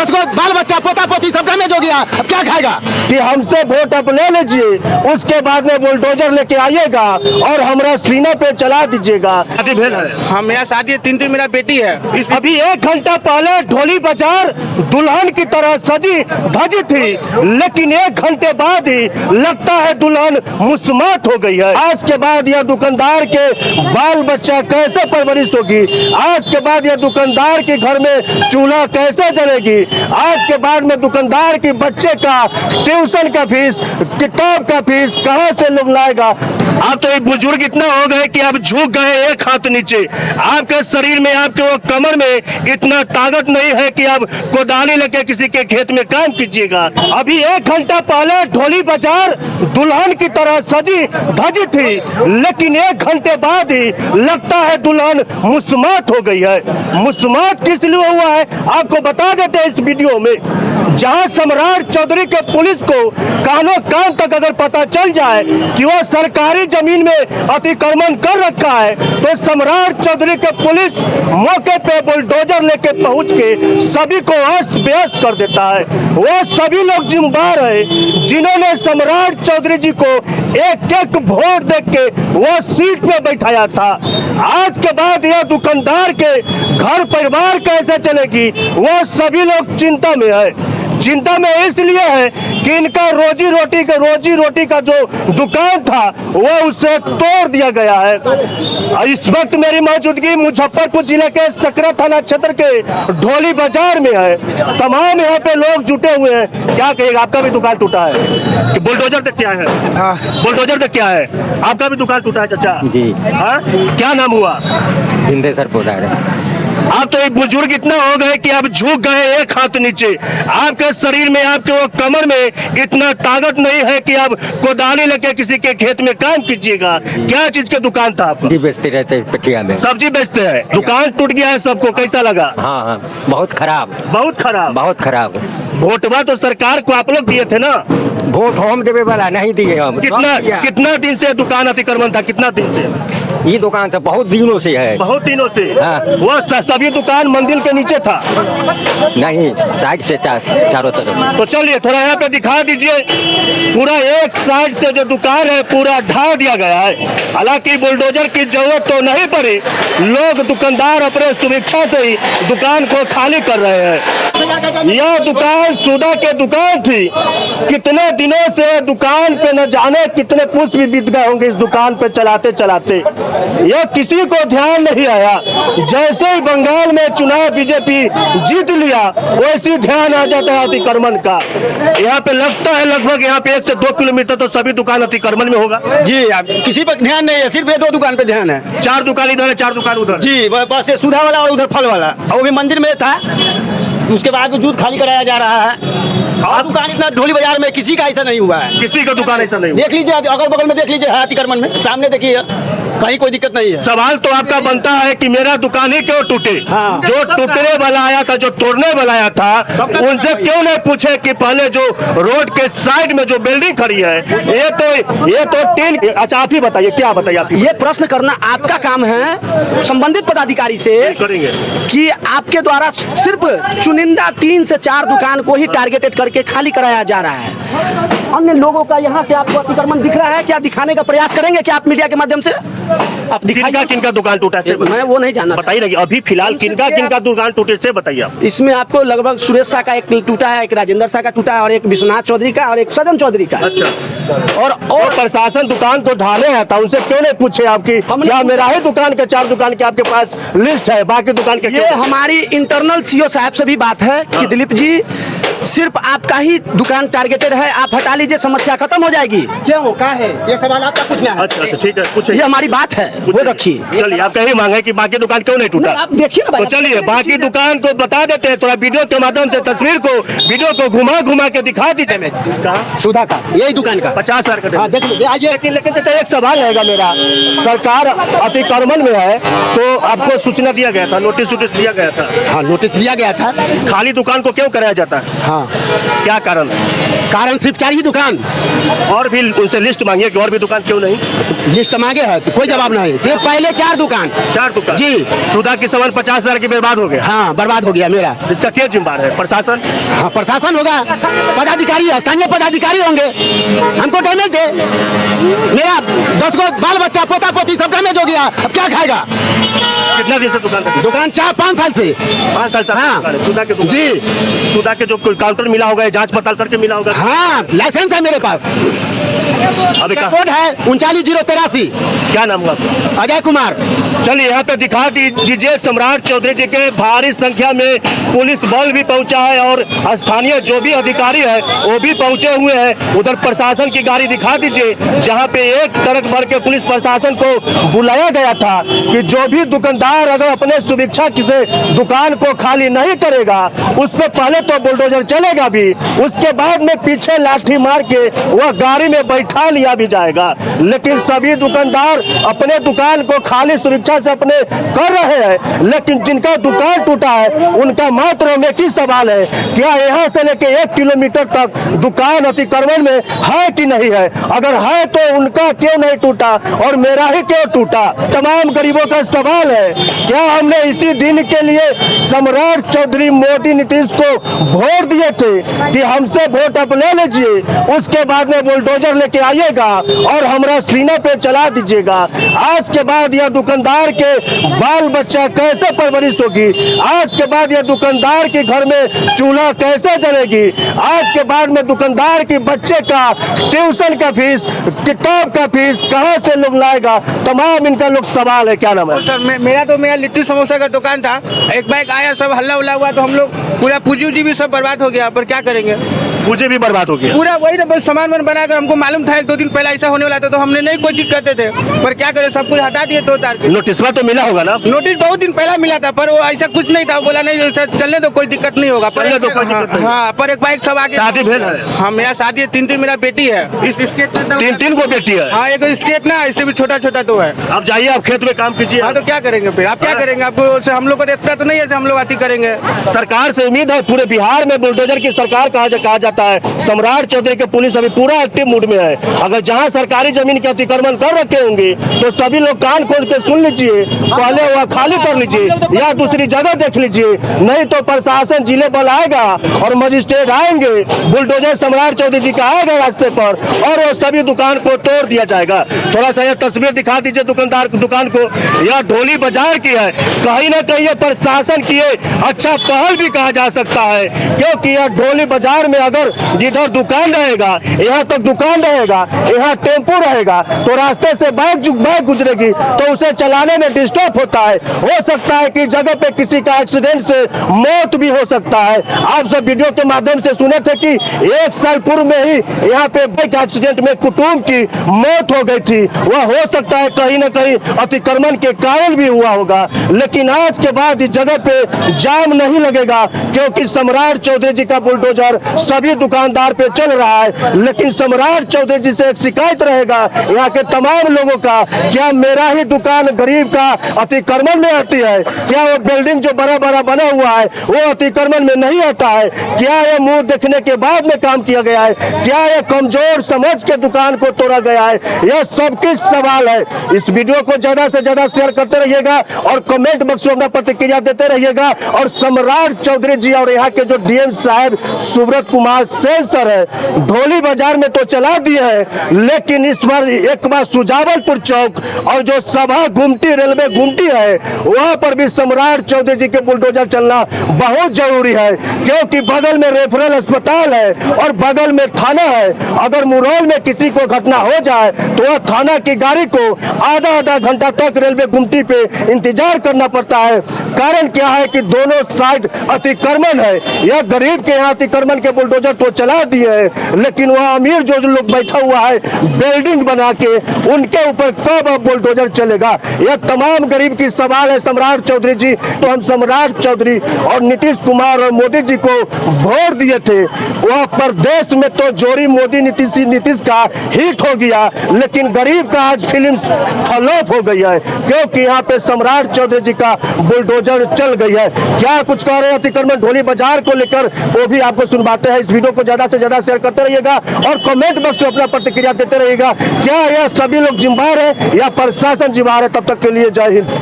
10 को बाल बच्चा पोता पोती सब डैमेज हो गया, अब क्या खाएगा? कि हमसे वोट आप ले लीजिए, उसके बाद में बुलडोजर लेके आइएगा और हमारा सीना पे चला दीजिएगा। शादी भेल है? हाँ, मेरा शादी है, 3 मेरा बेटी है। अभी 1 घंटा पहले ढोली बाजार दुल्हन की तरह सजी धजी थी, लेकिन 1 घंटे बाद ही लगता है दुल्हन मुस्मात हो गई है। आज के बाद यह दुकानदार के बाल बच्चा कैसे परवरिश होगी? आज के बाद यह दुकानदार के घर में चूल्हा कैसे जलेगी? आज के बाद में दुकानदार के बच्चे का ट्यूशन का फीस, किताब का फीस कहां से लोग लाएगा? आप तो एक बुजुर्ग इतना हो गए कि आप झुक गए एक हाथ नीचे। आपके शरीर में, आपके वो कमर में इतना ताकत नहीं है कि आप कोदाली लेके किसी के खेत में काम कीजिएगा। अभी 1 घंटा पहले ढोली बाजार दुल्हन की तरह सजी धजी थी, लेकिन 1 घंटे बाद ही लगता है दुल्हन मुस्मात हो गई है। मुस्मात किस लिए हुआ है आपको बता देते हैं इस वीडियो में। जहां सम्राट चौधरी के पुलिस को कानों कान तक अगर पता चल जाए कि वह सरकारी जमीन में अतिक्रमण कर रखा है, तो सम्राट चौधरी के पुलिस मौके पे बुलडोजर लेके पहुंच के सभी को अस्त व्यस्त कर देता है। वह सभी लोग जिम्मेदार है जिन्होंने सम्राट चौधरी जी को एक एक वोट देख के वह सीट पे बैठाया था। आज के बाद यह दुकानदार के घर परिवार कैसे चलेगी, वह सभी लोग चिंता में है। चिंता में इसलिए है कि इनका रोजी रोटी का जो दुकान था वह उससे तोड़ दिया गया है। इस वक्त मेरी मौजूदगी मुजफ्फरपुर जिले के सकरा थाना क्षेत्र के ढोली बाजार में है। तमाम यहाँ पे लोग जुटे हुए हैं। क्या कहिएगा, आपका भी दुकान टूटा है कि बुलडोजर तक क्या है? बुलडोजर तक क्या है? आपका भी दुकान टूटा है चाचा जी। हाँ, क्या नाम हुआ? हिंदेसर पोदार है। आप तो एक बुजुर्ग इतना हो गए कि आप झुक गए एक हाथ नीचे। आपके शरीर में, आपके वो कमर में इतना ताकत नहीं है कि आप कोदाली लेके किसी के खेत में काम कीजिएगा। क्या चीज का दुकान था आपका? जी बेचते रहते पटिया में। सब्जी बेचते हैं। दुकान टूट गया है, सबको कैसा लगा? हाँ हाँ, बहुत खराब। बहुत खराब। बहुत खराब। वोटवा तो सरकार को आप लोग दिए थे ना? वोट होम देवे वाला नहीं दिए हम। कितना दिन से दुकान अतिक्रमण था? कितना दिन से ये दुकान से? बहुत दिनों से है। बहुत दिनों से। हाँ। वो सभी दुकान मंदिर के नीचे था? नहीं, साइड से चारों तरफ। तो चलिए थोड़ा यहाँ पे दिखा दीजिए। पूरा एक साइड से जो दुकान है पूरा ढा दिया गया है। हालांकि बुलडोजर की जरूरत तो नहीं पड़ी, लोग दुकानदार अपने सुविक्षा से ही दुकान को खाली कर रहे हैं। यह दुकान सुधा के दुकान थी। कितने दिनों से दुकान पे न जाने कितने पुष्प भी बीत गए होंगे इस दुकान पे चलाते चलाते। यह किसी को ध्यान नहीं आया। जैसे ही बंगाल में चुनाव बीजेपी जीत लिया, वैसे ध्यान आ जाता है अतिक्रमण का। यहाँ पे लगता है लगभग यहाँ पे 1 से 2 किलोमीटर तो सभी दुकान अतिक्रमण में होगा। जी, किसी पर ध्यान नहीं है, सिर्फ ये 2 दुकान पे ध्यान है। 4 दुकान इधर है, 4 दुकान उधर। जी, बस ये सुधा वाला और उधर फल वाला, वो भी मंदिर में था। उसके बाद वजूद खाली कराया जा रहा है। और दुकान इतना ढोली बाजार में किसी का ऐसा नहीं हुआ है। किसी का दुकान ऐसा नहीं हुआ। देख लीजिए, अगल बगल में देख लीजिए, अतिक्रमण में सामने देखिए, कहीं कोई दिक्कत नहीं है। सवाल तो आपका बनता है कि मेरा दुकान ही क्यों टूटे? हाँ। जो टूटने वाला आया था, जो तोड़ने वाला आया था, उनसे क्यों नहीं पूछे कि पहले जो रोड के साइड में जो बिल्डिंग खड़ी है, ये तो टीन। अच्छा, आप ही बताइए, क्या बताइए आप? ये प्रश्न करना आपका काम है संबंधित पदाधिकारी से करेंगे कि आपके द्वारा सिर्फ चुनिंदा 3 से 4 दुकान को ही टारगेटेड करके खाली कराया जा रहा है। अन्य लोगों का यहाँ से आपको अतिक्रमण दिख रहा है क्या? दिखाने का प्रयास करेंगे क्या आप मीडिया के माध्यम से? आप दिखाइए। किनका दुकान टूटा है? मैं वो नहीं जानना। बताइए ना, अभी फिलहाल किनका दुकान टूटे से बताइए आप। इसमें आपको लगभग सुरेश शाह का एक टूटा है, एक राजेंद्र शाह का टूटा है, और एक विश्वनाथ चौधरी का, और एक सजन चौधरी का। अच्छा। और प्रशासन दुकान को ढाले है था, उनसे क्यों नहीं पूछे आपकी? क्या मेरा ही दुकान के 4 दुकान के आपके पास लिस्ट है, बाकी दुकान के? ये हमारी इंटरनल सीओ साहब से भी बात है कि दिलीप जी, सिर्फ आपका ही दुकान टारगेटेड है, आप हटा लीजिए, समस्या खत्म हो जाएगी। क्यों, क्या है ये सवाल आपका पूछना है? अच्छा, ठीक है, पूछिए। ये हमारी बात है, वो रखिए। चलिए, आप कहीं मांगे कि बाकी दुकान क्यों नहीं टूटा? आप देखिए ना, तो चलिए बाकी दुकान को बता देते हैं, थोड़ा वीडियो के माध्यम से तस्वीर को, वीडियो को घुमा के दिखा दीजिए। सुधा का, यही दुकान का 50,000 का। हाँ, देख लीजिए, आइए। लेकिन चाचा, एक सवाल रहेगा मेरा। सरकार अतिक्रमण में है तो आपको सूचना दिया गया था, नोटिस दिया गया था? हाँ, नोटिस दिया गया था। खाली दुकान को क्यों कराया जाता है? हाँ, क्या कारण? कारण सिर्फ 4 ही दुकान। और भी उनसे लिस्ट मांगिए कि और भी दुकान क्यों नहीं? लिस्ट मांगे है तो कोई जवाब नहीं, सिर्फ पहले 4 दुकान 4 दुकान जी। सुधा की सामान 50,000 की बर्बाद हो गया। हाँ बर्बाद हो गया मेरा। इसका क्या जिम्मेदार है? प्रशासन? हाँ प्रशासन होगा, पदाधिकारी स्थानीय पदाधिकारी होंगे। हमको डैमेज दे, मेरा 10 को बाल बच्चा पोता पोती सब डैमेज हो गया, अब क्या खाएगा? कितना दिन से दुकान कर? दुकान 4-5 साल से। 5 साल से हाँ। दुकान है। सुधा के दुकान जी। सुधा के जो कोई काउंटर मिला होगा, जांच पड़ताल करके मिला होगा। हाँ लाइसेंस है मेरे पास, अभी कोड है 39083। क्या नाम हुआ आपका? अजय कुमार। चलिए यहाँ पे दिखा दीजिए सम्राट चौधरी जी के भारी संख्या में पुलिस बल भी पहुंचा है और स्थानीय जो भी अधिकारी है वो भी पहुंचे हुए हैं। उधर प्रशासन की गाड़ी दिखा दीजिए, जहां पे एक ट्रक भर के पुलिस प्रशासन को बुलाया गया था कि जो भी दुकानदार अगर अपने सुभिक्षा से दुकान को खाली नहीं करेगा उस पर पहले तो बुलडोजर चलेगा भी, उसके बाद में पीछे लाठी मार के वह गाड़ी में बैठा लिया भी जाएगा। लेकिन सभी दुकानदार अपने दुकान को खाली सुरक्षा से अपने कर रहे हैं, लेकिन जिनका दुकान टूटा है उनका मात्र में की सवाल है, क्या यहाँ से लेके 1 किलोमीटर तक दुकान अतिक्रमण में है कि नहीं है? अगर है तो उनका क्यों नहीं टूटा और मेरा ही क्यों टूटा? तमाम गरीबों का सवाल है। क्या हमने इसी दिन के लिए सम्राट चौधरी मोदी नीतीश को वोट दिए थे कि हमसे वोट आप ले लीजिए, उसके बाद में बुलडोजर लेके आइएगा और हमारा सीना पे चला दीजिएगा। आज के बाद यह दुकानदार के बाल बच्चा कैसे परवरिश होगी? आज के बाद यह दुकानदार के घर में चूल्हा कैसे जलेगी? आज के बाद में दुकानदार के बच्चे का ट्यूशन का फीस, किताब का फीस कहाँ से लोग लाएगा? तमाम इनका लोग सवाल है। क्या नाम है सर? मेरा लिट्टी समोसा का दुकान था, एक बाइक आया, सब हल्ला उल्ला हुआ तो हम लोग पूरा पूंजी उजी भी सब बर्बाद हो गया। पर क्या करेंगे, मुझे भी बर्बाद हो गया पूरा वही ना, बस सामान बनाकर हमको मालूम था 1-2 दिन पहले ऐसा होने वाला था तो हमने नहीं कोई चीज करते थे, पर क्या करे सब कुछ हटा दिए 2 तार के। नोटिस तो मिला होगा ना? नोटिस बहुत दिन पहले मिला था पर वो ऐसा कुछ नहीं था, वो बोला नहीं सर चलने दो कोई दिक्कत नहीं होगा। पर चलने दो, कोई दिक्कत नहीं। हाँ पर एक बाइक सब आगे। शादी भेल है? हाँ मेरा शादी है, 3 मेरा बेटी है। इस स्केट 3 को बेटी है? हाँ एक स्केट ना, इससे भी छोटा तो है। आप जाइए, आप खेत में काम कीजिए। हाँ तो क्या करेंगे फिर? आप क्या करेंगे? आपको हम लोग को देखता तो नहीं है, हम लोग अति करेंगे। सरकार से उम्मीद है, पूरे बिहार में बुलडोजर की सरकार कहा जाता है। सम्राट चौधरी के पुलिस अभी पूरा एक्टिव मूड में है। अगर जहां सरकारी जमीन के अतिक्रमण कर रखे होंगे तो सभी लोग कान खोल के सुन लीजिए, पहले वह खाली कर लीजिए या दूसरी जगह देख लीजिए, नहीं तो प्रशासन जिले बल आएगा और मजिस्ट्रेट आएंगे, बुलडोजर सम्राट चौधरी जी का आएगा रास्ते पर और वो सभी दुकान को तोड़ दिया जाएगा। थोड़ा सा यह तस्वीर दिखा दीजिए दुकानदार दुकान को। यह ढोली बाजार की है, कहीं ना कहीं प्रशासन की अच्छा पहल भी कहा जा सकता है, क्योंकि यह ढोली बाजार में अगर जिधर दुकान रहेगा, यहाँ तक दुकान रहेगा, यहाँ टेम्पो रहेगा तो रास्ते से बाइक गुजरेगी तो उसे चलाने में डिस्टर्ब होता है। हो सकता है कि जगह पे किसी का एक्सीडेंट से मौत भी हो सकता है। आप सब वीडियो के माध्यम से सुने थे कि 1 साल पूर्व में ही यहाँ पे बाइक एक्सीडेंट में कुटुंब की मौत हो गई थी। वह हो सकता है कहीं ना कहीं अतिक्रमण के कारण भी हुआ होगा, लेकिन आज के बाद इस जगह पे जाम नहीं लगेगा क्योंकि सम्राट चौधरी जी का बुलडोजर सभी दुकानदार पे चल रहा है। लेकिन सम्राट चौधरी जी से एक शिकायत रहेगा यहाँ के तमाम लोगों का, क्या मेरा ही दुकान गरीब का अतिक्रमण में आती है? क्या वो बिल्डिंग जो बड़ा बना हुआ है वो अतिक्रमण में नहीं आता है? क्या ये मुंह देखने के बाद में काम किया गया है? क्या ये कमजोर समझ के दुकान को तोड़ा गया है? यह सबके सवाल है। इस वीडियो को ज्यादा से ज्यादा शेयर करते रहिएगा और कमेंट बॉक्स में अपना प्रतिक्रिया देते रहिएगा। और सम्राट चौधरी जी और यहाँ के जो डीएम साहब सुब्रत कुमार सेन सर है, ढोली बाजार में तो चला दिए है, लेकिन इस बार एक बार सुजावलपुर चौक और जो सभा गुमटी रेलवे गुमटी है वहां पर भी सम्राट चौधरी जी के बुलडोजर चलना बहुत जरूरी है, क्योंकि बगल में रेफरल अस्पताल है और बगल में थाना है। अगर मुरौल में किसी को घटना हो जाए तो वह थाना की गाड़ी को आधा घंटा तक रेलवे गुमटी पे इंतजार करना पड़ता है। कारण क्या है कि दोनों साइड अतिक्रमण है। यह गरीब के यहाँ अतिक्रमण के बुलडोजर तो चला दिए है, लेकिन वह अमीर जो लोग बैठा हुआ है बिल्डिंग बना के, उनके ऊपर कब अब बुलडोजर चलेगा? यह तमाम गरीब की सवाल है सम्राट चौधरी जी। तो हम सम्राट चौधरी और नीतीश कुमार और मोदी जी को वोट दिए थे, वह प्रदेश में तो जोड़ी मोदी नीतीश का हिट हो गया, लेकिन गरीब का आज फिल्म फ्लॉप हो गई है, क्योंकि यहाँ पे सम्राट चौधरी जी का बुलडोजर चल गई है। क्या कुछ कह रहे हैं अतिक्रमण ढोली बाजार को लेकर, वो भी आपको सुनवाते हैं। इस वीडियो को ज्यादा से ज्यादा शेयर करते रहिएगा और कमेंट बॉक्स में अपना प्रतिक्रिया देते रहिएगा। क्या यह सभी लोग जिम्मेदार है या प्रशासन जिम्मेदार है। तब तक के लिए जय हिंद।